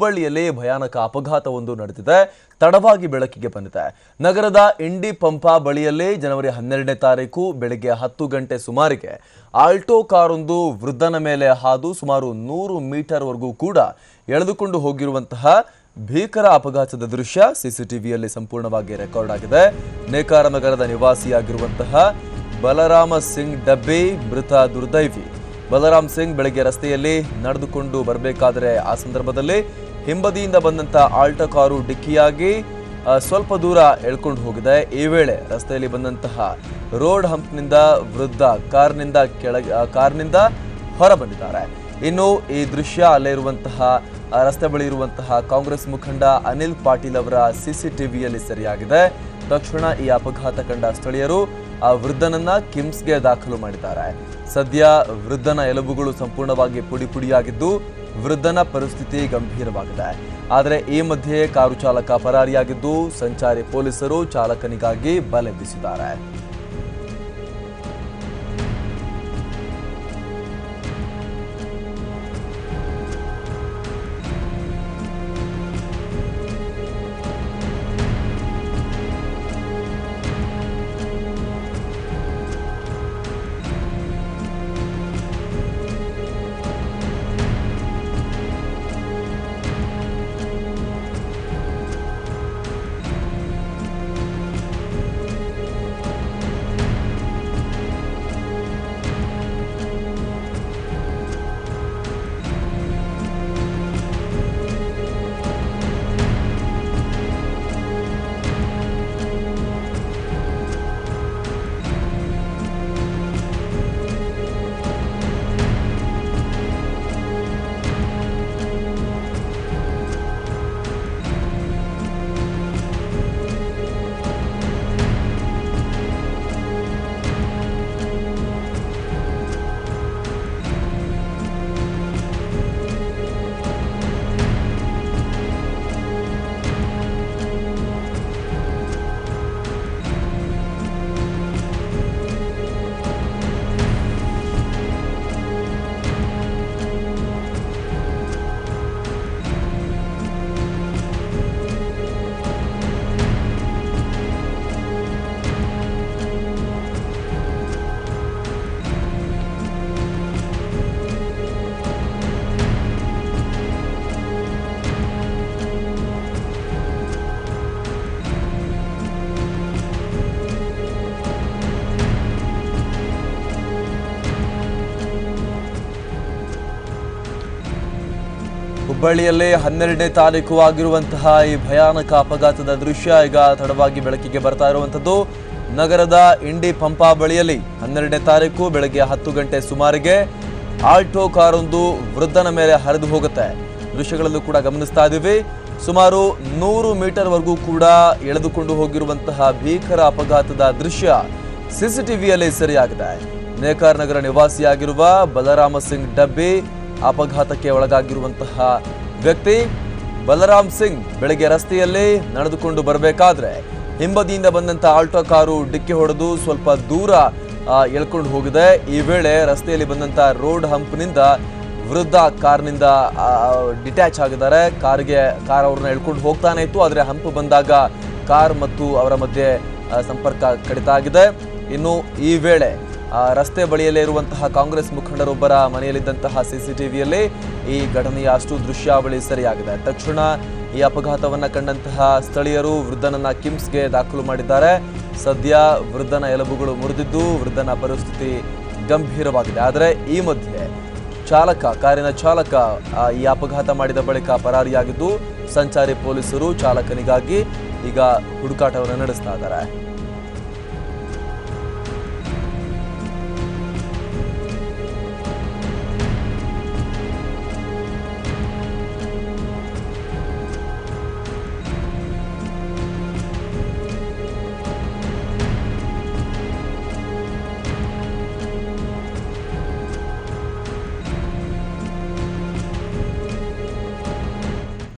ಹುಬ್ಬಳ್ಳಿಯಲ್ಲಿ ಭಯಾನಕ ಅಪಘಾತವೊಂದು ನಡೆದಿದೆ. ತಡವಾಗಿ ಬೆಳಕಿಗೆ ಬಂದಿದೆ. ನಗರದ ಇಂಡಿ ಪಂಪಾ ಬಳಿಯಲ್ಲಿ ಜನವರಿ 12ನೇ ತಾರೀಕು ಬೆಳಗ್ಗೆ 10 ಗಂಟೆ ಸುಮಾರಿಗೆ ಆಲ್ಟೋ ಕಾರೊಂದು ವೃದ್ಧನ ಮೇಲೆ ಹಾದು ಸುಮಾರು 100 ಮೀಟರ್ವರೆಗೂ ಕೂಡ ಎಳೆದುಕೊಂಡು ಹೋಗಿರುವಂತಹ ಭೀಕರ ಅಪಘಾತದ ದೃಶ್ಯ ಸಿಸಿಟಿವಿಯಲ್ಲಿ ಸಂಪೂರ್ಣವಾಗಿ ರೆಕಾರ್ಡ್ ಆಗಿದೆ. ನೇಕಾರ ನಗರದ ನಿವಾಸಿಯಾಗಿರುವಂತಹ ಬಲರಾಮ ಸಿಂಗ್ ಡಬ್ಬೆ ಮೃತ ದುರ್ದೈವಿ. ಬಲರಾಮ್ ಸಿಂಗ್ ಬೆಳಗ್ಗೆ ರಸ್ತೆಯಲ್ಲಿ ನಡೆದುಕೊಂಡು ಬರಬೇಕಾದರೆ ಆ ಸಂದರ್ಭದಲ್ಲಿ ಹಿಂಬದಿಯಿಂದ ಬಂದಂತ ಆಲ್ಟೋ ಕಾರು ಡಿಕ್ಕಿಯಾಗಿ ಸ್ವಲ್ಪ ದೂರ ಎಳ್ಕೊಂಡು ಹೋಗಿದೆ. ಈ ವೇಳೆ ರಸ್ತೆಯಲ್ಲಿ ಬಂದಂತಹ ರೋಡ್ ಹಂಪ್ನಿಂದ ವೃದ್ಧ ಕಾರ್ನಿಂದ ಹೊರ ಬಂದಿದ್ದಾರೆ. ಇನ್ನು ಈ ದೃಶ್ಯ ಅಲ್ಲೇ ಇರುವಂತಹ ರಸ್ತೆ ಬಳಿ ಇರುವಂತಹ ಕಾಂಗ್ರೆಸ್ ಮುಖಂಡ ಅನಿಲ್ ಪಾಟೀಲ್ ಅವರ ಸಿಸಿಟಿವಿಯಲ್ಲಿ ಸೆರೆಯಾಗಿದೆ. ತಕ್ಷಣ ಈ ಅಪಘಾತ ಕಂಡ ಸ್ಥಳೀಯರು ಆ ವೃದ್ಧನನ್ನ ಕಿಮ್ಸ್ಗೆ ದಾಖಲು ಮಾಡಿದ್ದಾರೆ. ಸದ್ಯ ವೃದ್ಧನ ಎಲುಬುಗಳು ಸಂಪೂರ್ಣವಾಗಿ ಪುಡಿಯಾಗಿದ್ದು ವೃದ್ಧನ ಪರಿಸ್ಥಿತಿ ಗಂಭೀರವಾಗಿದೆ. ಆದರೆ ಈ ಮಧ್ಯೆ ಕಾರು ಚಾಲಕ ಪರಾರಿಯಾಗಿದ್ದು ಸಂಚಾರಿ ಪೊಲೀಸರು ಚಾಲಕನಿಗಾಗಿ ಬಲೆ ಬೀಸಿದ್ದಾರೆ. ಹುಬ್ಬಳ್ಳಿಯಲ್ಲಿ 12ನೇ ತಾರೀಕು ಆಗಿರುವಂತಹ ಈ ಭಯಾನಕ ಅಪಘಾತದ ದೃಶ್ಯ ಈಗ ತಡವಾಗಿ ಬೆಳಕಿಗೆ ಬರ್ತಾ ಇರುವಂತದ್ದು. ನಗರದ ಇಂಡಿ ಪಂಪಾ ಬಳಿಯಲ್ಲಿ 12ನೇ ತಾರೀಕು ಬೆಳಗ್ಗೆ 10 ಗಂಟೆ ಸುಮಾರಿಗೆ ಆಲ್ಟೋ ಕಾರೊಂದು ವೃದ್ಧನ ಮೇಲೆ ಹರಿದು ಹೋಗುತ್ತೆ. ದೃಶ್ಯಗಳಲ್ಲೂ ಕೂಡ ಗಮನಿಸ್ತಾ ಇದ್ದೀವಿ. ಸುಮಾರು 100 ಮೀಟರ್ವರೆಗೂ ಕೂಡ ಎಳೆದುಕೊಂಡು ಹೋಗಿರುವಂತಹ ಭೀಕರ ಅಪಘಾತದ ದೃಶ್ಯ ಸಿಸಿಟಿವಿಯಲ್ಲಿ ಸೆರೆಯಾಗಿದೆ. ನೇಕಾರ ನಗರ ನಿವಾಸಿಯಾಗಿರುವ ಬಲರಾಮ ಸಿಂಗ್ ಡಬ್ಬೆ ಅಪಘಾತಕ್ಕೆ ಒಳಗಾಗಿರುವಂತಹ ವ್ಯಕ್ತಿ. ಬಲರಾಮ್ ಸಿಂಗ್ ಬೆಳಗ್ಗೆ ರಸ್ತೆಯಲ್ಲಿ ನಡೆದುಕೊಂಡು ಬರಬೇಕಾದ್ರೆ ಹಿಂಬದಿಯಿಂದ ಬಂದಂತ ಆಲ್ಟೋ ಕಾರು ಡಿಕ್ಕಿ ಹೊಡೆದು ಸ್ವಲ್ಪ ದೂರ ಎಳ್ಕೊಂಡು ಹೋಗಿದೆ. ಈ ವೇಳೆ ರಸ್ತೆಯಲ್ಲಿ ಬಂದಂತ ರೋಡ್ ಹಂಪ್ನಿಂದ ವೃದ್ಧ ಕಾರ್ನಿಂದ ಡಿಟ್ಯಾಚ್ ಆಗಿದ್ದಾರೆ. ಕಾರ್ ಅವ್ರನ್ನ ಎಳ್ಕೊಂಡು ಹೋಗ್ತಾನೆ ಇತ್ತು. ಆದರೆ ಹಂಪ್ ಬಂದಾಗ ಕಾರ್ ಮತ್ತು ಅವರ ಮಧ್ಯೆ ಸಂಪರ್ಕ ಕಡಿತ ಆಗಿದೆ. ಇನ್ನು ಈ ವೇಳೆ ರಸ್ತೆ ಬಳಿಯಲ್ಲೇ ಇರುವಂತಹ ಕಾಂಗ್ರೆಸ್ ಮುಖಂಡರೊಬ್ಬರ ಮನೆಯಲ್ಲಿದ್ದಂತಹ ಸಿಸಿಟಿವಿಯಲ್ಲಿ ಈ ಘಟನೆಯ ಅಷ್ಟು ದೃಶ್ಯಾವಳಿ ಸರಿಯಾಗಿದೆ. ತಕ್ಷಣ ಈ ಅಪಘಾತವನ್ನ ಕಂಡಂತಹ ಸ್ಥಳೀಯರು ವೃದ್ಧನನ್ನ ಕಿಮ್ಸ್ಗೆ ದಾಖಲು ಮಾಡಿದ್ದಾರೆ. ಸದ್ಯ ವೃದ್ಧನ ಎಲುಬುಗಳು ಮುರಿದಿದ್ದು ವೃದ್ಧನ ಪರಿಸ್ಥಿತಿ ಗಂಭೀರವಾಗಿದೆ. ಆದರೆ ಈ ಮಧ್ಯೆ ಕಾರಿನ ಚಾಲಕ ಈ ಅಪಘಾತ ಮಾಡಿದ ಬಳಿಕ ಪರಾರಿಯಾಗಿದ್ದು ಸಂಚಾರಿ ಪೊಲೀಸರು ಚಾಲಕನಿಗಾಗಿ ಈಗ ಹುಡುಕಾಟವನ್ನು ನಡೆಸ್ತಾ ಇದ್ದಾರೆ.